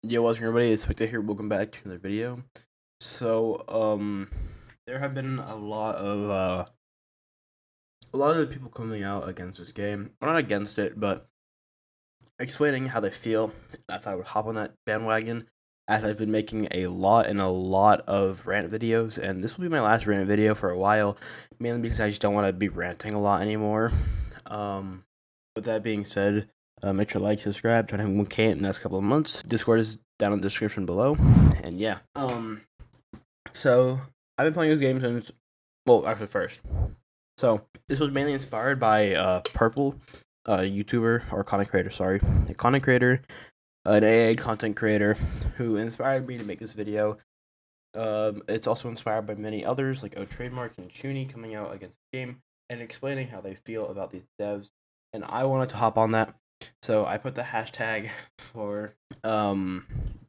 Yo, what's up, everybody? It's Victor here. Welcome back to another video. There have been a lot of people coming out against this game. Well, not against it, but explaining how they feel. I thought I would hop on that bandwagon, as I've been making a lot of rant videos, and this will be my last rant video for a while, mainly because I just don't want to be ranting a lot anymore. With that being said, make sure to like, subscribe, try to have 1K in the next couple of months. Discord is down in the description below, and yeah. So I've been playing this game since, well, actually first. So this was mainly inspired by Purple, a YouTuber or content creator. Sorry, a content creator, an AA content creator who inspired me to make this video. It's also inspired by many others like Trademark and Chuny coming out against the game and explaining how they feel about these devs. And I wanted to hop on that, so I put the hashtag for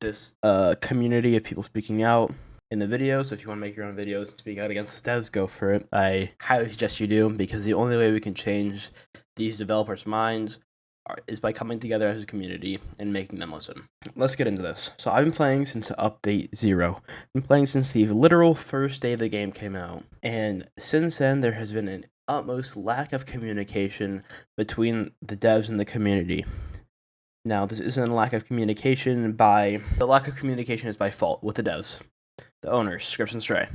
this community of people speaking out in the video. So if you want to make your own videos and speak out against the devs, go for it. I highly suggest you do, because the only way we can change these developers' minds is by coming together as a community and making them listen. Let's get into this. So I've been playing since update 0. I've been playing since the literal first day the game came out, and since then there has been an utmost lack of communication between the devs and the community. Now, this isn't a lack of communication the lack of communication is by fault with the devs, the owners, Scripts and Stray.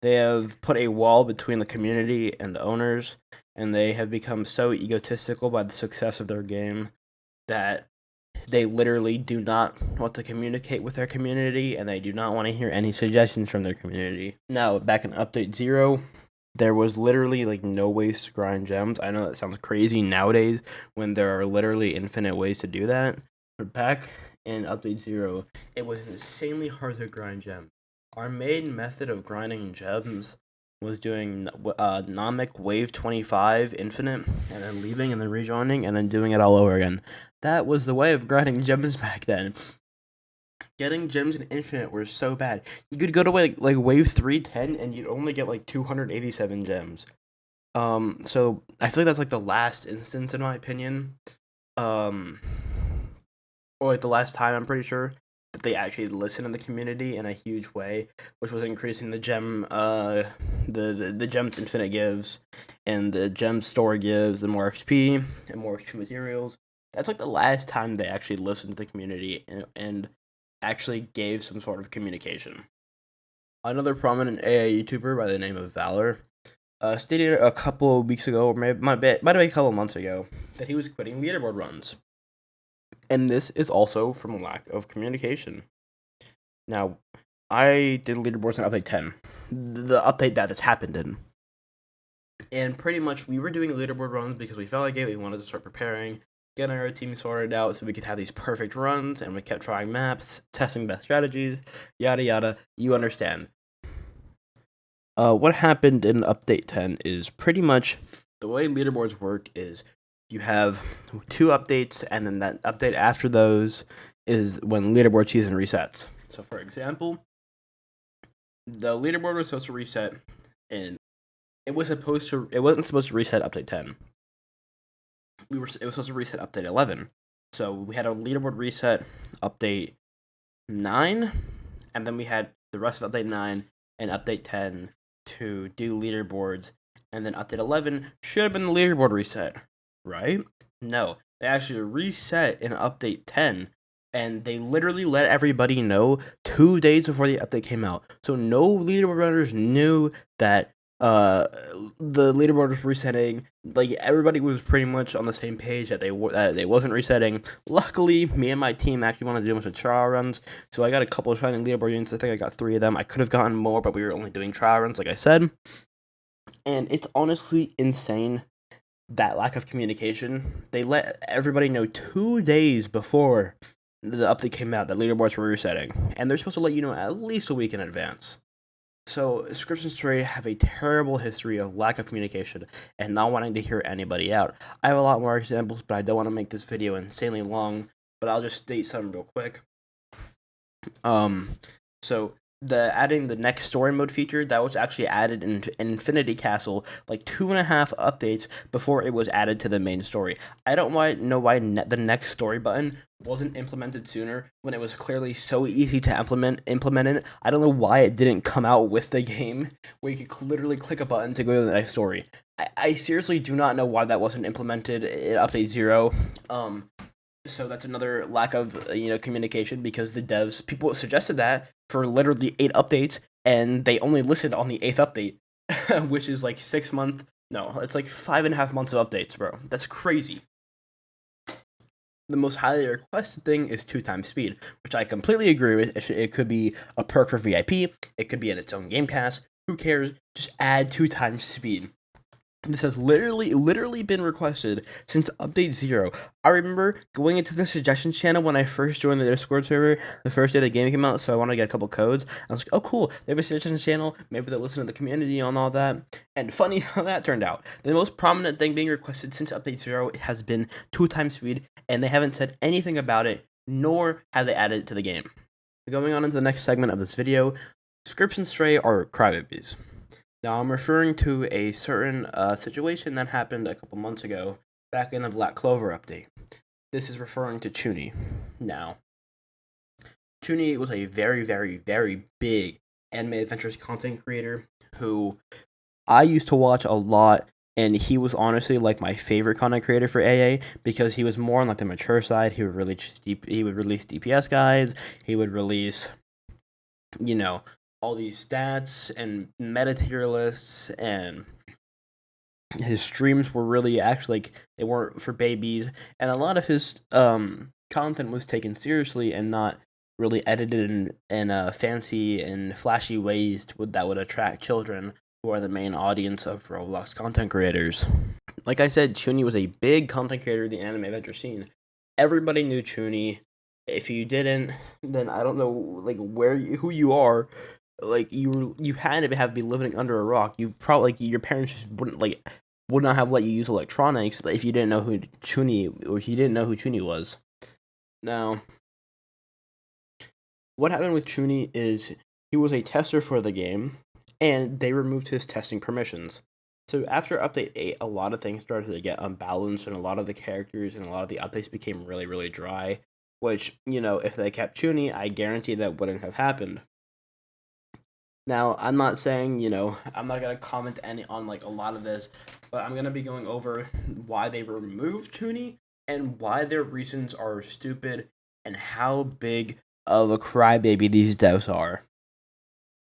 They have put a wall between the community and the owners, and they have become so egotistical by the success of their game that they literally do not want to communicate with their community, and they do not want to hear any suggestions from their community. Now, back in update 0, there was literally like no ways to grind gems. I know that sounds crazy nowadays when there are literally infinite ways to do that, but back in update 0, it was insanely hard to grind gems. Our main method of grinding gems was doing Namek Wave 25 Infinite, and then leaving and then rejoining, and then doing it all over again. That was the way of grinding gems back then. Getting gems in Infinite were so bad. You could go to like Wave 310, and you'd only get like 287 gems. So I feel like that's like the last instance, in my opinion. Or like the last time, I'm pretty sure, that they actually listened to the community in a huge way, which was increasing the gem, the gems Infinite gives, and the gem store gives, the more XP and more XP materials. That's like the last time they actually listened to the community and actually gave some sort of communication. Another prominent AA YouTuber by the name of Valor stated a couple of weeks ago, or might have been a couple of months ago, that he was quitting leaderboard runs. And this is also from lack of communication. Now, I did leaderboards in update 10, the update that this happened in. And pretty much we were doing leaderboard runs because we felt like it. We wanted to start preparing, getting our team sorted out so we could have these perfect runs, and we kept trying maps, testing best strategies, yada yada. You understand. What happened in update 10 is pretty much the way leaderboards work is you have 2 updates, and then that update after those is when leaderboard season resets. So for example, the leaderboard was supposed to reset, and it wasn't supposed to reset update 10. It was supposed to reset update 11. So we had a leaderboard reset update 9, and then we had the rest of update 9 and update 10 to do leaderboards, and then update 11 should have been the leaderboard reset, right? No, they actually reset in update 10, and they literally let everybody know 2 days before the update came out. So no leaderboard runners knew that the leaderboard was resetting. Like, everybody was pretty much on the same page that they wasn't resetting. Luckily, me and my team actually wanted to do a bunch of trial runs, so I got a couple of shining leaderboard units. I think I got 3 of them. I could have gotten more, but we were only doing trial runs, like I said. And it's honestly insane, that lack of communication. They let everybody know 2 days before the update came out that leaderboards were resetting, and they're supposed to let you know at least a week in advance. So, Scripts and Stray have a terrible history of lack of communication and not wanting to hear anybody out. I have a lot more examples, but I don't want to make this video insanely long, but I'll just state some real quick. So, adding the next story mode feature that was actually added in Infinity Castle like 2.5 updates before it was added to the main story. I don't know why the next story button wasn't implemented sooner when it was clearly so easy to implement it. I don't know why it didn't come out with the game where you could literally click a button to go to the next story. I seriously do not know why that wasn't implemented in update 0. So that's another lack of communication, because people suggested that for literally 8 updates, and they only listened on the 8th update, which is like 6 months. No, it's like 5.5 months of updates, bro. That's crazy. The most highly requested thing is 2x speed, which I completely agree with. It could be a perk for VIP. It could be in its own game pass. Who cares? Just add 2x speed. This has literally been requested since update 0. I remember going into the suggestions channel when I first joined the Discord server, the first day the game came out, so I wanted to get a couple codes. I was like, oh cool, they have a suggestions channel, maybe they'll listen to the community on all that. And funny how that turned out. The most prominent thing being requested since update 0 has been 2x speed, and they haven't said anything about it, nor have they added it to the game. Going on into the next segment of this video, Scripts and Stray are crybabies. Now, I'm referring to a certain situation that happened a couple months ago, back in the Black Clover update. This is referring to Chuny. Now, Chuny was a very big anime adventures content creator who I used to watch a lot, and he was honestly like my favorite content creator for AA, because he was more on like the mature side. He would release DPS guides. He would release, all these stats and meta tier lists, and his streams were really actually like, they weren't for babies, and a lot of his content was taken seriously and not really edited in fancy and flashy ways that would attract children, who are the main audience of Roblox content creators. Like I said, Chuny was a big content creator in the anime adventure scene. Everybody knew Chuny. If you didn't, then I don't know like who you are. Like you had to have been living under a rock. You probably your parents just would not have let you use electronics if you didn't know who Chuny was. Now, what happened with Chuny is he was a tester for the game, and they removed his testing permissions. So after update 8, a lot of things started to get unbalanced, and a lot of the characters and a lot of the updates became really dry. Which, if they kept Chuny, I guarantee that wouldn't have happened. Now, I'm not saying, I'm not going to comment on, a lot of this, but I'm going to be going over why they removed Chuny, and why their reasons are stupid, and how big of a crybaby these devs are.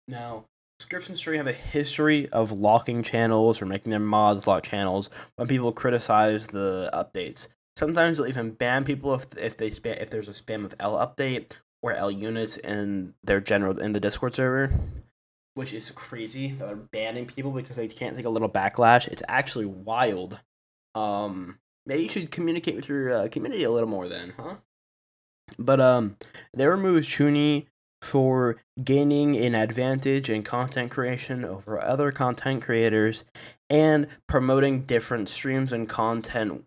Now, Scripts and Stray have a history of locking channels, or making their mods lock channels, when people criticize the updates. Sometimes they'll even ban people if there's a spam of L update, or L units in the Discord server. Which is crazy that they're banning people because they can't take a little backlash. It's actually wild. Maybe you should communicate with your community a little more then, huh? But they removed Chuny for gaining an advantage in content creation over other content creators, and promoting different streams and content,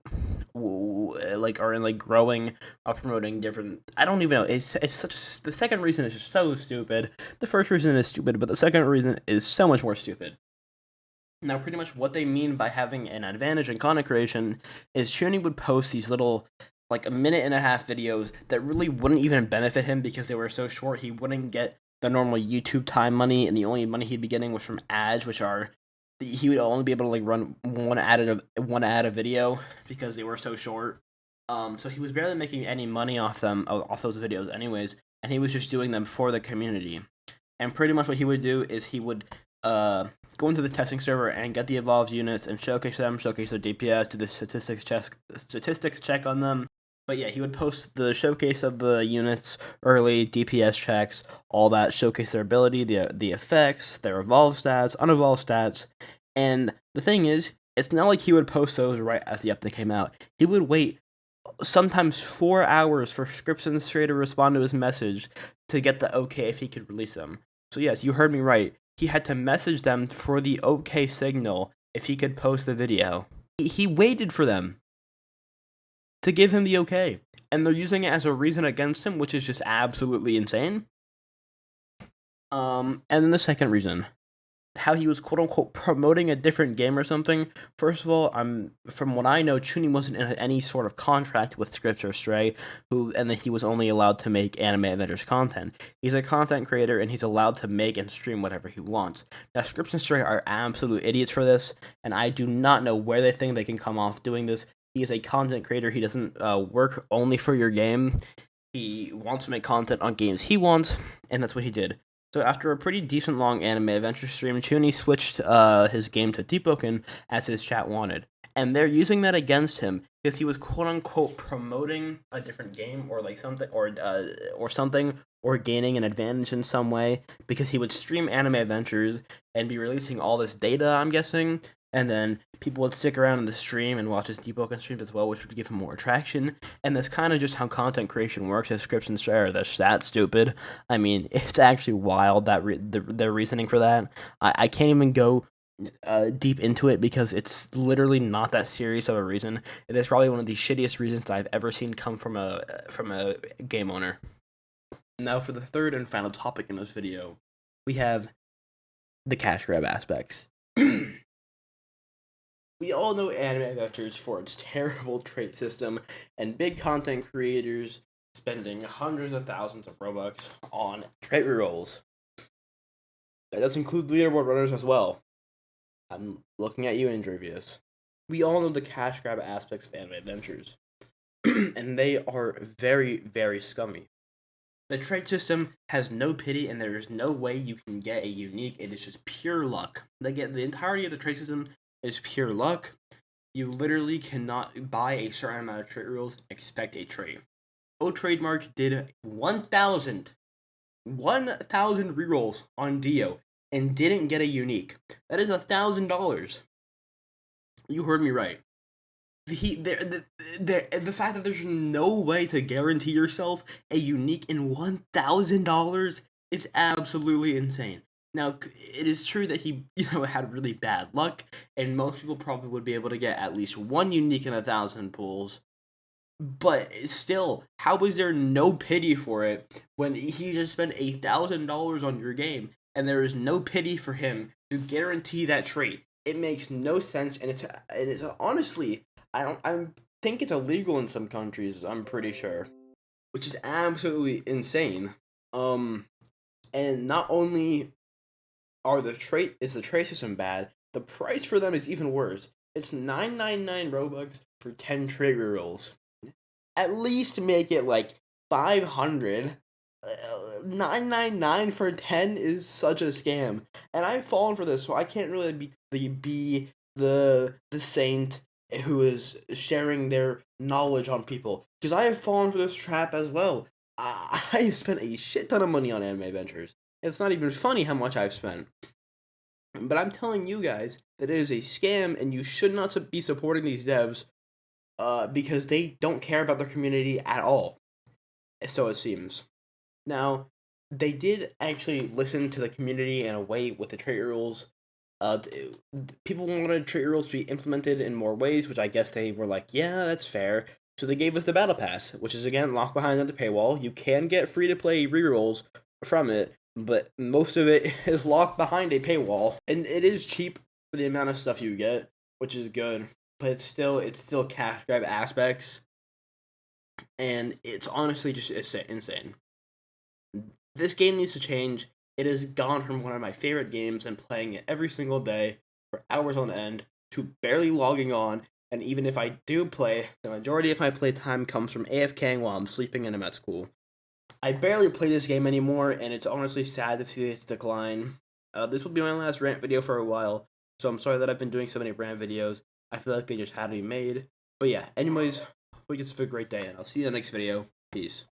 growing, promoting different. I don't even know. It's the second reason is just so stupid. The first reason is stupid, but the second reason is so much more stupid. Now, pretty much what they mean by having an advantage in content creation is Chuny would post these little, like, a 1.5-minute videos that really wouldn't even benefit him because they were so short. He wouldn't get the normal YouTube time money, and the only money he'd be getting was from ads, which are, he would only be able to run one ad a video because they were so short. So he was barely making any money off those videos anyways, and he was just doing them for the community. And pretty much what he would do is he would go into the testing server and get the evolved units and showcase their DPS, do the statistics check on them. But yeah, he would post the showcase of the units early, DPS checks, all that, showcase their ability, the effects, their evolved stats, unevolved stats. And the thing is, it's not like he would post those right as the update came out. He would wait sometimes 4 hours for Scripts and Stray to respond to his message to get the okay if he could release them. So yes, you heard me right. He had to message them for the okay signal if he could post the video. He waited for them to give him the okay, and they're using it as a reason against him, which is just absolutely insane. And then the second reason, how he was quote unquote promoting a different game or something. First of all, from what I know, Chuny wasn't in any sort of contract with Scripts or Stray, and that he was only allowed to make Anime Avengers content. He's a content creator and he's allowed to make and stream whatever he wants. Now, Scripts and Stray are absolute idiots for this, and I do not know where they think they can come off doing this. He is a content creator. He doesn't work only for your game. He wants to make content on games he wants, and that's what he did. So after a pretty decent long anime adventure stream, Chuny switched his game to Deepwoken as his chat wanted. And they're using that against him because he was quote unquote promoting a different game or like something or something or gaining an advantage in some way because he would stream anime adventures and be releasing all this data, I'm guessing, and then people would stick around in the stream and watch his Deepwoken streams as well, which would give him more attraction. And that's kind of just how content creation works. As Scripts and Stray are that stupid. I mean, it's actually wild that their reasoning for that. I can't even go deep into it because it's literally not that serious of a reason. It is probably one of the shittiest reasons I've ever seen come from a game owner. Now for the third and final topic in this video, we have the cash grab aspects. We all know Anime Adventures for its terrible trait system and big content creators spending hundreds of thousands of Robux on trait rerolls. That does include leaderboard runners as well. I'm looking at you, Injurious. We all know the cash grab aspects of Anime Adventures, and they are very, very scummy. The trait system has no pity, and there is no way you can get a unique. It is just pure luck. The entirety of the trait system is pure luck. You literally cannot buy a certain amount of trait rules and expect a trait. O Trademark did 1,000 rerolls on Dio and didn't get a unique. That is $1,000. You heard me right. The fact that there's no way to guarantee yourself a unique in $1,000 is absolutely insane. Now, it is true that he, had really bad luck, and most people probably would be able to get at least one unique in 1,000 pulls. But still, how is there no pity for it when he just spent $1,000 on your game, and there is no pity for him to guarantee that trait? It makes no sense, and it's honestly, I think it's illegal in some countries. I'm pretty sure, which is absolutely insane. And not only is the trait system bad, the price for them is even worse. It's 999 Robux for 10 trait rerolls. At least make it like 500. 999 for 10 is such a scam, and I've fallen for this, so I can't really be the saint who is sharing their knowledge on people, because I have fallen for this trap as well. I spent a shit ton of money on Anime Adventures. It's not even funny how much I've spent. But I'm telling you guys that it is a scam, and you should not be supporting these devs because they don't care about their community at all. So it seems. Now, they did actually listen to the community in a way with the trait rules. People wanted trait rules to be implemented in more ways, which I guess they were like, yeah, that's fair. So they gave us the Battle Pass, which is again locked behind the paywall. You can get free-to-play rerolls from it, but most of it is locked behind a paywall, and it is cheap for the amount of stuff you get, which is good. But it's still cash grab aspects, and it's honestly just insane. This game needs to change. It has gone from one of my favorite games and playing it every single day for hours on end to barely logging on. And even if I do play, the majority of my playtime comes from AFKing while I'm sleeping and I'm at school. I barely play this game anymore, and it's honestly sad to see its decline. This will be my last rant video for a while, so I'm sorry that I've been doing so many rant videos. I feel like they just had to be made. But yeah, anyways, hope you guys have a great day, and I'll see you in the next video. Peace.